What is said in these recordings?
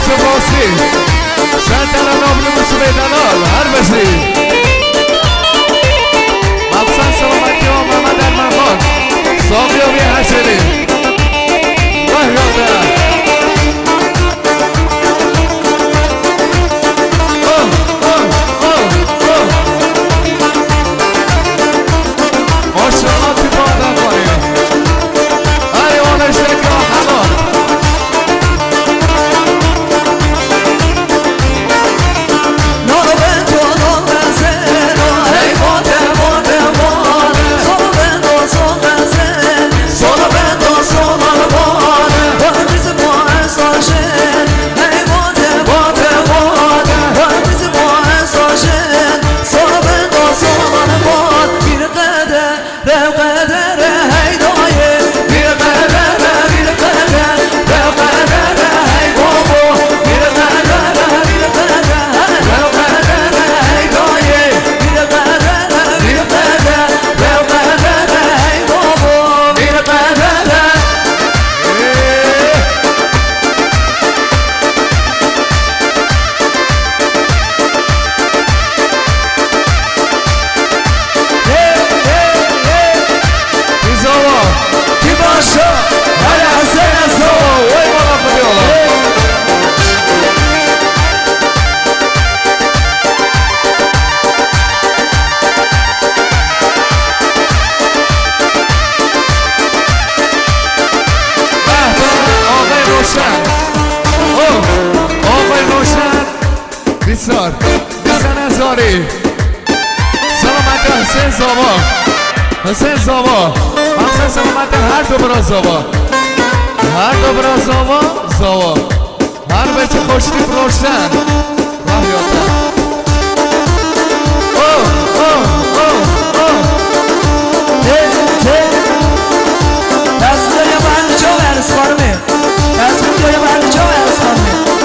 سپاسی شنتر نابل موسیقی دلال هر بشی مقصد سلامتی و محمد ارمنخان ساقیابی حسینی رحیاته بسن ازاری سلامت حسین زاوا حسین زاوا مقصد سلامت هر دو برا زاوا هر دو برا زاوا زاوا هر بچه خوشتی روشن رحیاته دست یا بند جا ورس خانمی دست یا بند جا ورس خانمی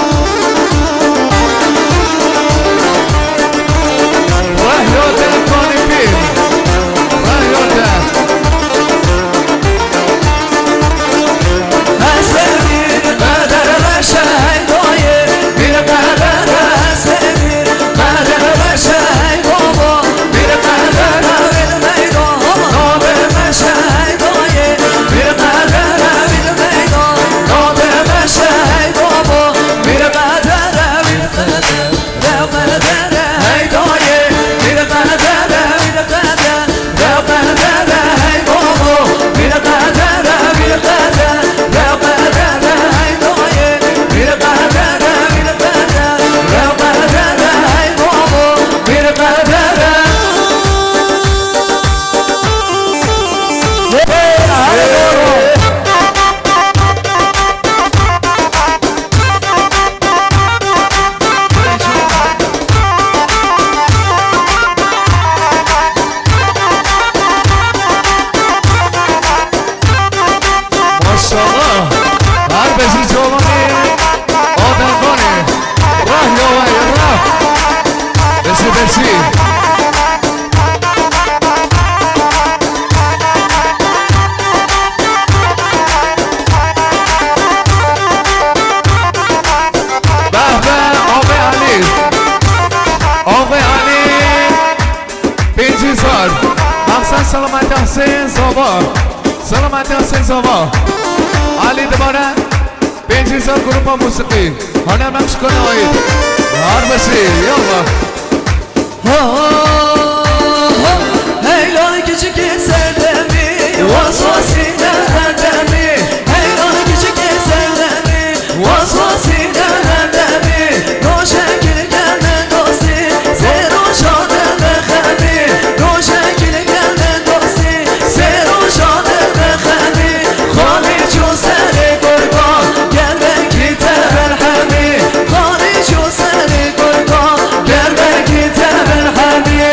سلامت حسین زاوا سلامت حسین زاوا علی دوباره 5 سال گروه موسیقی هنر نقش کنه آید هر بسی یالله هیلان küçük serdemi Vasvasi derdemi Heylan küçük serdemi Vasvasi derdemi Roşekil gelme dosti Zero şadı bekhemi Roşekil gelme dosti Zero şadı bekhemi Khali ço seri kurban Gelmek ite berhemi Khali ço seri kurban Gelmek ite berhemi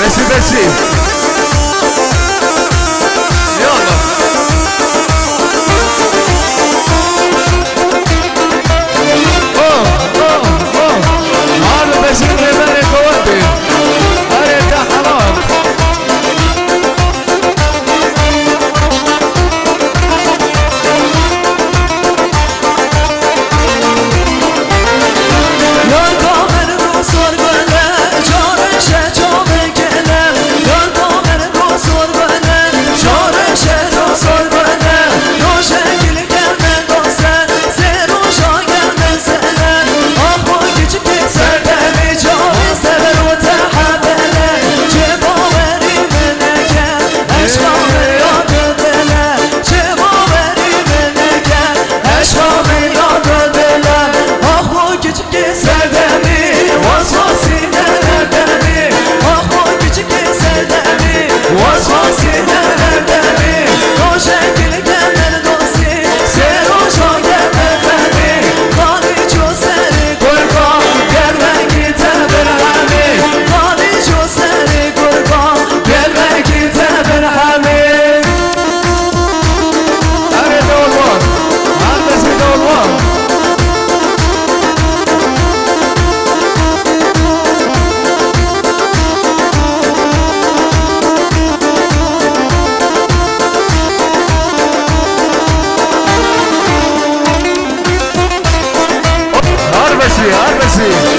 بسی بسی یالا هارو بسی ببره عزیز